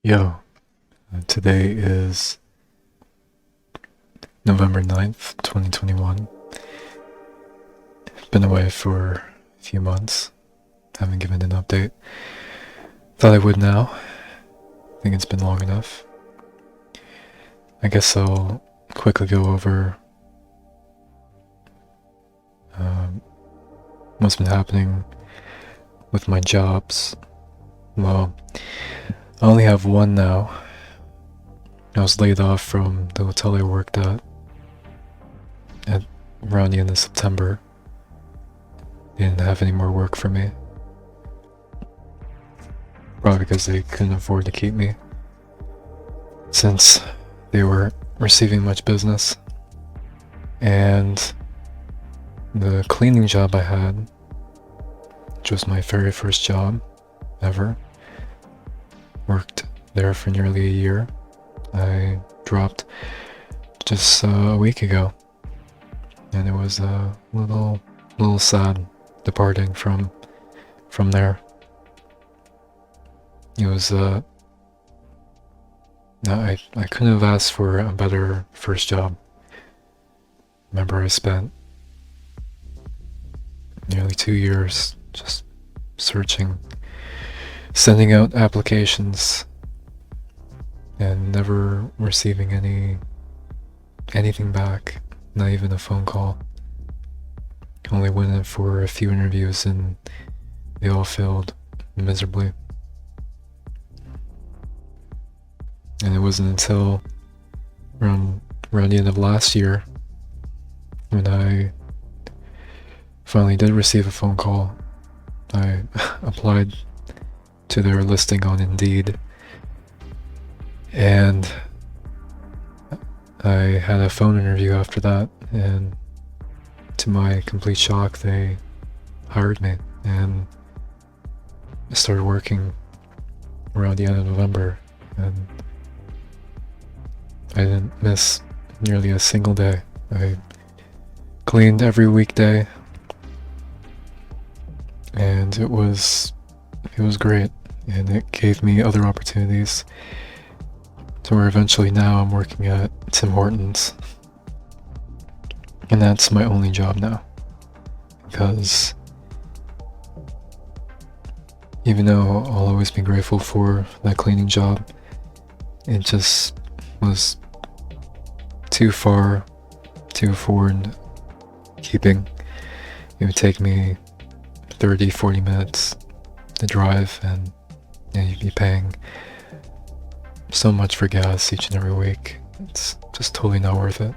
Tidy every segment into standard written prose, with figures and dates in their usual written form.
Yo, today is November 9th, 2021. Been away for a few months. Haven't given an update. Thought I would now. Think it's been long enough. I guess I'll quickly go over what's been happening with my jobs. Well, I only have one now. I was laid off from the hotel I worked at around the end of September. They didn't have any more work for me. Probably because they couldn't afford to keep me, since they weren't receiving much business. And the cleaning job I had, which was my very first job ever, worked there for nearly a year. I dropped just a week ago, and it was a little sad departing from there. It was no, I couldn't have asked for a better first job. Remember, I spent nearly 2 years just searching, sending out applications, and never receiving anything back, not even a phone call. Only went in for a few interviews and they all failed miserably. And it wasn't until around the end of last year when I finally did receive a phone call. I applied to their listing on Indeed, and I had a phone interview after that, and to my complete shock, they hired me, and I started working around the end of November, and I didn't miss nearly a single day. I cleaned every weekday, and it was great, and it gave me other opportunities to where eventually now I'm working at Tim Hortons, and that's my only job now, because even though I'll always be grateful for that cleaning job, it just was too far to afford keeping. It would take me 30-40 minutes to drive, and you'd be paying so much for gas each and every week. It's just totally not worth it.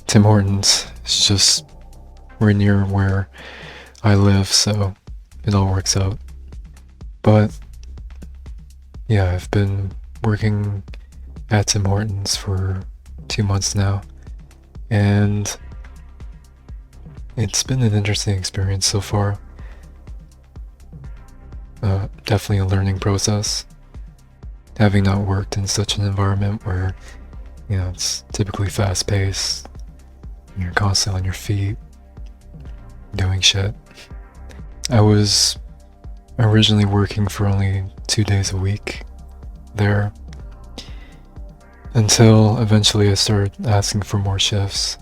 Tim Hortons is just right near where I live, so it all works out. But yeah, I've been working at Tim Hortons for 2 months now, and it's been an interesting experience so far. Definitely a learning process, having not worked in such an environment where, it's typically fast-paced, and you're constantly on your feet, doing shit. I was originally working for only 2 days a week there, until eventually I started asking for more shifts,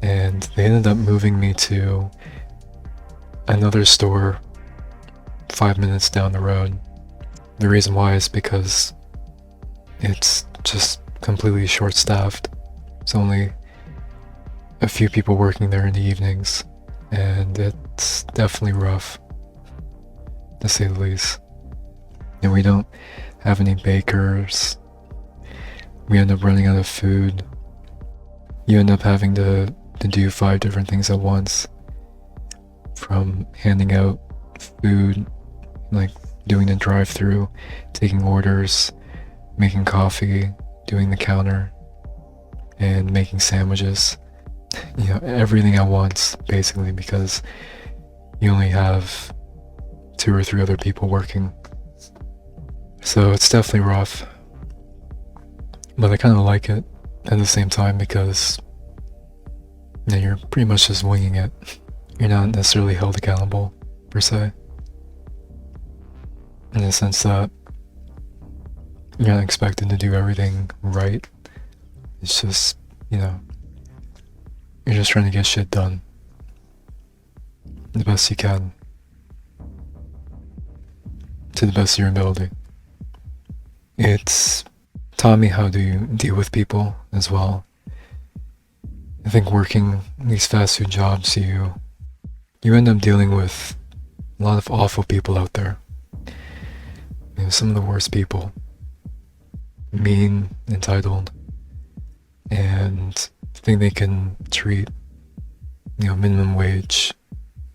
and they ended up moving me to another store 5 minutes down the road. The reason why is because it's just completely short-staffed. It's only a few people working there in the evenings, and it's definitely rough, to say the least. And we don't have any bakers. We end up running out of food. You end up having to do 5 different things at once, from handing out food, like doing the drive-through, taking orders, making coffee, doing the counter, and making sandwiches. Everything at once, basically, because you only have 2 or 3 other people working. So it's definitely rough, but I kind of like it at the same time, because you're pretty much just winging it. You're not necessarily held accountable, per se, in the sense that you're not expected to do everything right. It's just, you're just trying to get shit done the best you can, to the best of your ability. It's taught me how to deal with people as well. I think working these fast food jobs, you end up dealing with a lot of awful people out there. Some of the worst people. Mean, entitled, and think they can treat, minimum wage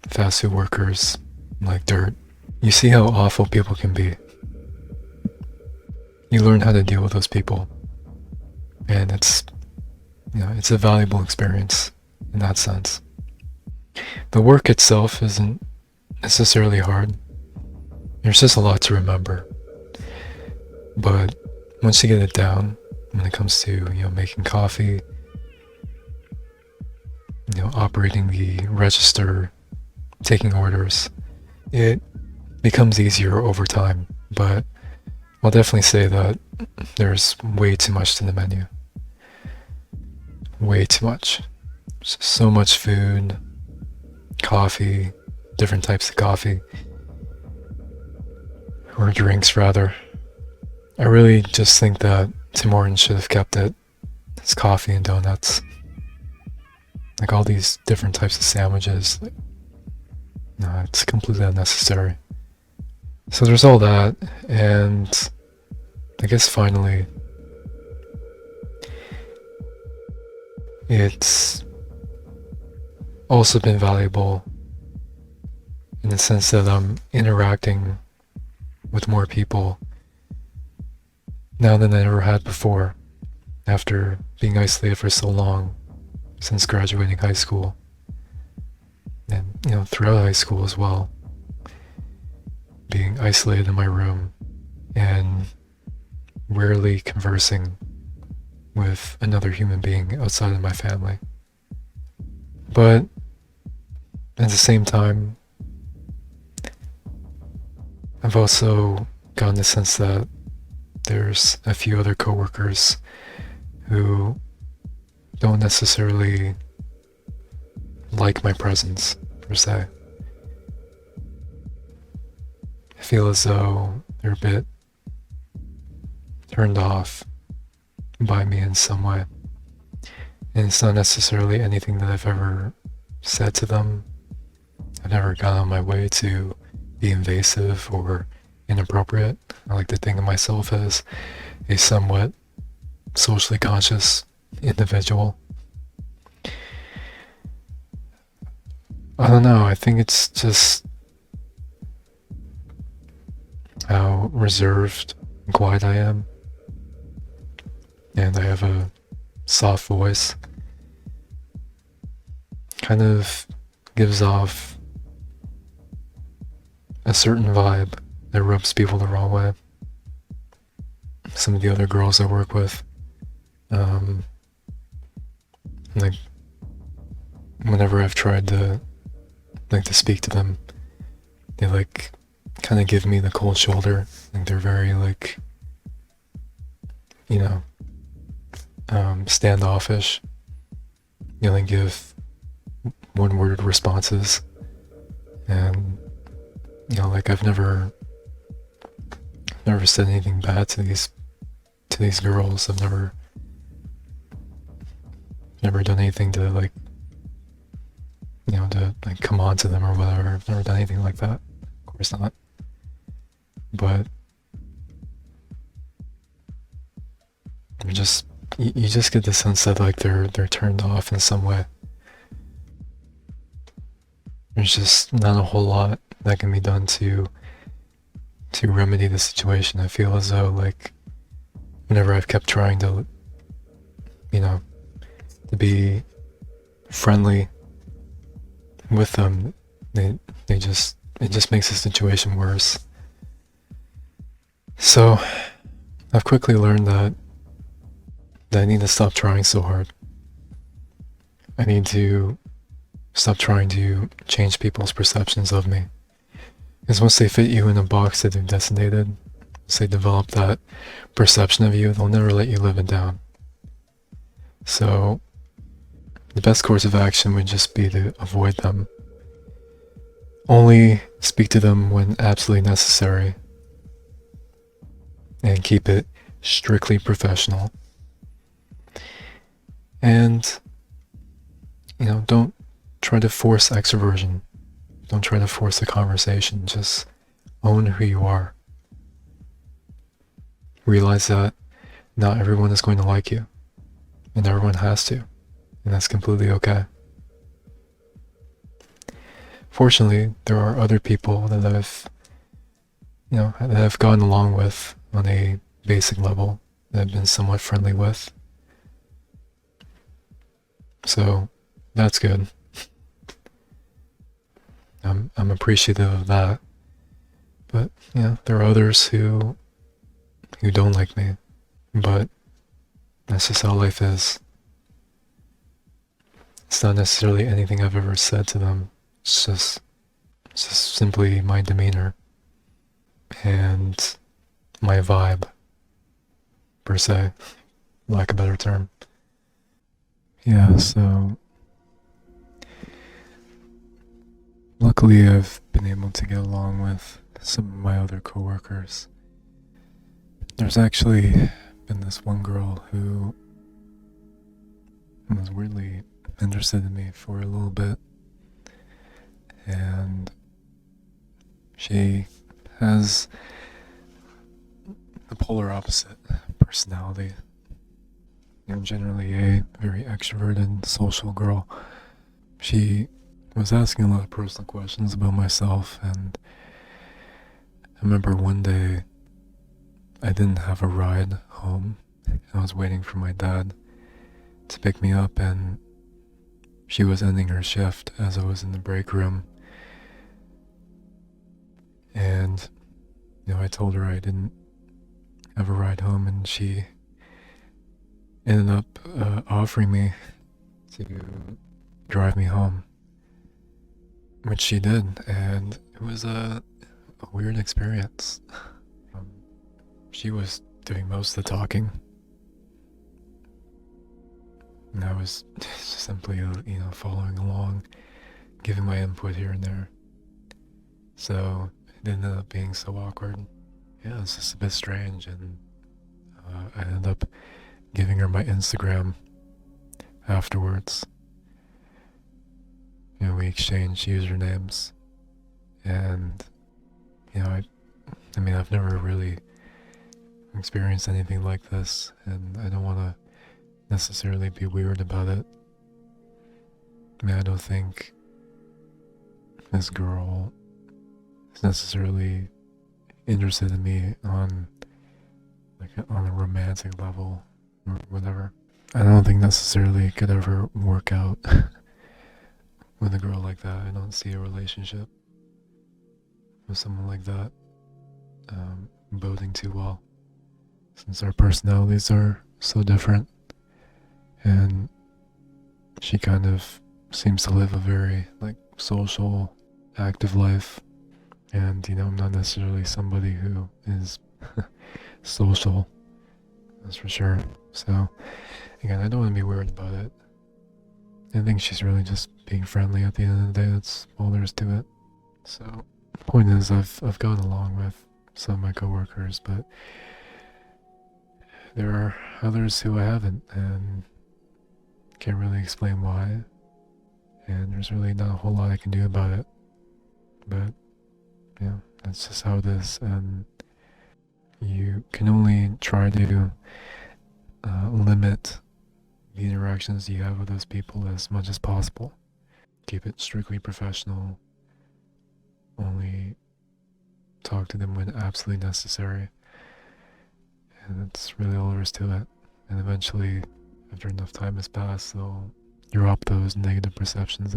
fast food workers like dirt. You see how awful people can be. You learn how to deal with those people, and it's a valuable experience in that sense. The work itself isn't necessarily hard. There's just a lot to remember. But once you get it down, when it comes to, making coffee, operating the register, taking orders, it becomes easier over time. But I'll definitely say that there's way too much to the menu. Way too much. So much food, coffee, different types of coffee, or drinks rather. I really just think that Tim Horton should have kept it as coffee and donuts. Like all these different types of sandwiches. No, it's completely unnecessary. So there's all that, and I guess finally, it's also been valuable in the sense that I'm interacting with more people now than I ever had before, after being isolated for so long since graduating high school, and throughout high school as well, being isolated in my room and rarely conversing with another human being outside of my family. But at the same time, I've also gotten the sense that there's a few other coworkers who don't necessarily like my presence, per se. I feel as though they're a bit turned off by me in some way. And it's not necessarily anything that I've ever said to them. I've never gone on my way to be invasive or inappropriate. I like to think of myself as a somewhat socially conscious individual. I don't know, I think it's just how reserved and quiet I am. And I have a soft voice. Kind of gives off a certain vibe that rubs people the wrong way. Some of the other girls I work with, like, whenever I've tried to speak to them, they kind of give me the cold shoulder. Like they're very standoffish. They give one-word responses, and I've never said anything bad to these girls. I've never done anything to to come on to them or whatever. I've never done anything like that. Of course not. But you just get the sense that they're turned off in some way. There's just not a whole lot that can be done to remedy the situation. I feel as though whenever I've kept trying to to be friendly with them, it just makes the situation worse. So I've quickly learned that I need to stop trying so hard. I need to stop trying to change people's perceptions of me. Because once they fit you in a box that they've designated, once they develop that perception of you, they'll never let you live it down. So the best course of action would just be to avoid them. Only speak to them when absolutely necessary, and keep it strictly professional. And, don't try to force extroversion. Don't try to force the conversation. Just own who you are. Realize that not everyone is going to like you, and everyone has to, and that's completely okay. Fortunately, there are other people that I've gotten along with on a basic level, that I've been somewhat friendly with. So that's good. I'm appreciative of that. But there are others who don't like me. But that's just how life is. It's not necessarily anything I've ever said to them. It's just simply my demeanor and my vibe, per se, lack of a better term. Yeah, so luckily I've been able to get along with some of my other coworkers. There's actually been this one girl who was weirdly interested in me for a little bit, and she has the polar opposite personality. Generally a very extroverted, social girl. She was asking a lot of personal questions about myself, and I remember one day I didn't have a ride home. I was waiting for my dad to pick me up, and she was ending her shift as I was in the break room. And, I told her I didn't have a ride home, and she ended up offering me to drive me home, which she did, and it was a weird experience. She was doing most of the talking, and I was simply, following along, giving my input here and there. So it ended up being so awkward. Yeah, it's just a bit strange, and I ended up giving her my Instagram afterwards. We exchanged usernames, and I've never really experienced anything like this, and I don't want to necessarily be weird about it. I don't think this girl is necessarily interested in me on a romantic level or whatever. I don't think necessarily it could ever work out with a girl like that. I don't see a relationship with someone like that boding too well, since our personalities are so different, and she kind of seems to live a very social, active life, and I'm not necessarily somebody who is social, that's for sure. So again, I don't want to be weird about it. I think she's really just being friendly at the end of the day. That's all there is to it. So the point is, I've gotten along with some of my coworkers, but there are others who I haven't, and can't really explain why. And there's really not a whole lot I can do about it. But that's just how it is, and you can only try to limit the interactions you have with those people as much as possible. Keep it strictly professional. Only talk to them when absolutely necessary. And that's really all there is to it. And eventually, after enough time has passed, they'll drop those negative perceptions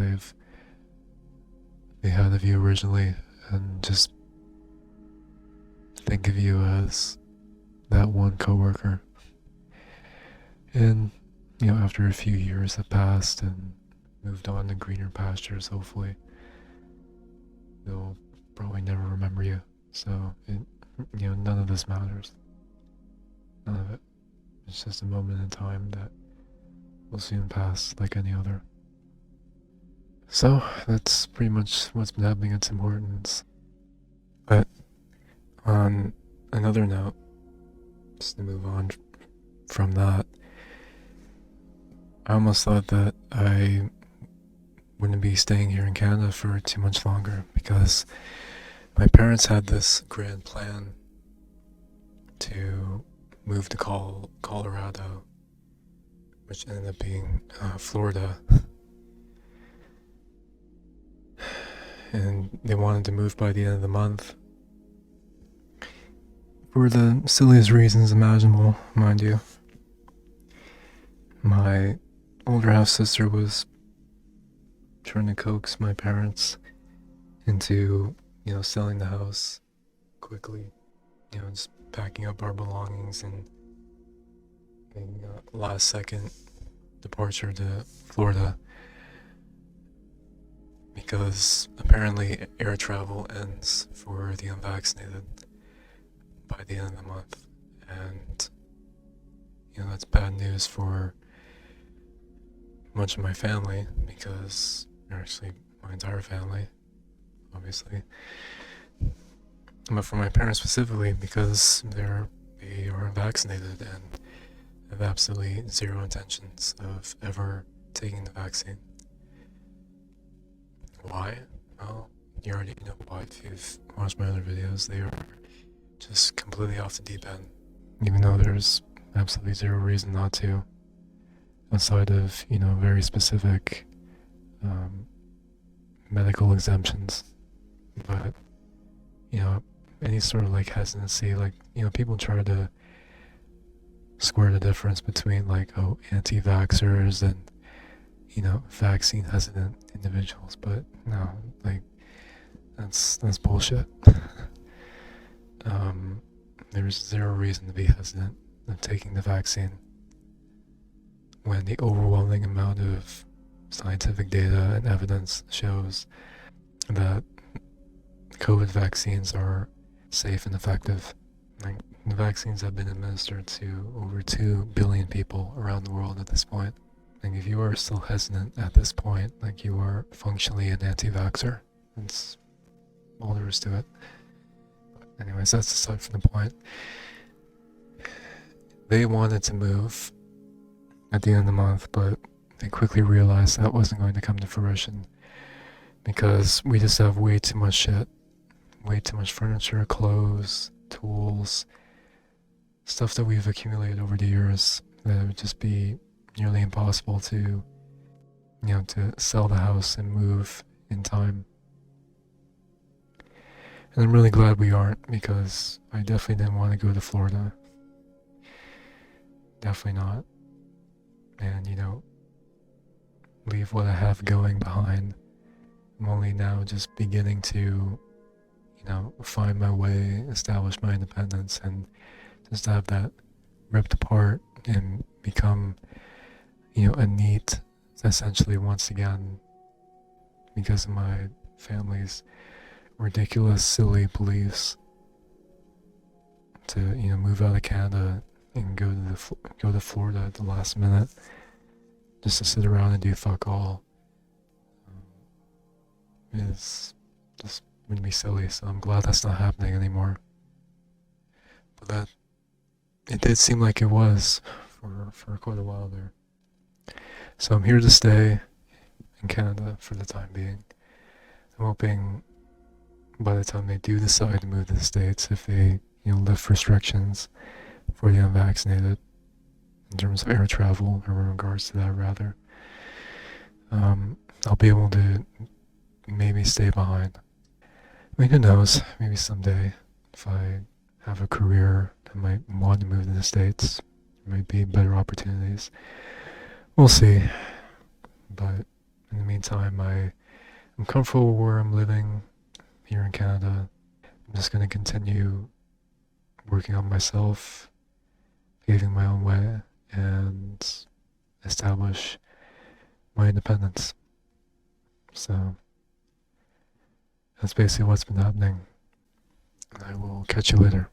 they had of you originally, and just think of you as that one coworker. And after a few years have passed and moved on to greener pastures, hopefully they'll probably never remember you. So none of this matters. None of it. It's just a moment in time that will soon pass like any other. So, that's pretty much what's been happening at Tim Hortons. But, on another note, just to move on from that, I almost thought that I wouldn't be staying here in Canada for too much longer because my parents had this grand plan to move to Colorado, which ended up being Florida. And they wanted to move by the end of the month. For the silliest reasons imaginable, mind you. My older half sister was trying to coax my parents into, selling the house quickly. Just packing up our belongings and making a last second departure to Florida. Because apparently air travel ends for the unvaccinated by the end of the month. And, that's bad news for much of my family, because, actually my entire family, obviously. But for my parents specifically, because they are vaccinated and have absolutely zero intentions of ever taking the vaccine. Why? Well, you already know why if you've watched my other videos. They are just completely off the deep end. Even though there's absolutely zero reason not to. Outside of, very specific medical exemptions. But, any sort of hesitancy, people try to square the difference between anti-vaxxers and vaccine hesitant individuals, but no, that's bullshit. There's zero reason to be hesitant of taking the vaccine when the overwhelming amount of scientific data and evidence shows that COVID vaccines are safe and effective. The vaccines have been administered to over 2 billion people around the world at this point. If you are still hesitant at this point, you are functionally an anti-vaxxer. That's all there is to it. But anyways, that's aside from the point. They wanted to move at the end of the month, but they quickly realized that wasn't going to come to fruition because we just have way too much shit. Way too much furniture, clothes, tools, stuff that we've accumulated over the years that it would just be nearly impossible to sell the house and move in time. And I'm really glad we aren't, because I definitely didn't want to go to Florida. Definitely not. And, leave what I have going behind. I'm only now just beginning to, find my way, establish my independence, and just have that ripped apart and become a NEET, essentially, once again, because of my family's ridiculous, silly beliefs, to move out of Canada and go to Florida at the last minute, just to sit around and do fuck all, is just would be silly. So I'm glad that's not happening anymore. But that it did seem like it was for quite a while there. So I'm here to stay in Canada for the time being. I'm hoping by the time they do decide to move to the States, if they lift restrictions for the unvaccinated in terms of air travel, or in regards to that rather, I'll be able to maybe stay behind. I mean, who knows? Maybe someday, if I have a career that might want to move to the States, there might be better opportunities. We'll see. But in the meantime, I'm comfortable where I'm living here in Canada. I'm just going to continue working on myself, paving my own way, and establish my independence. So that's basically what's been happening. I will catch you later.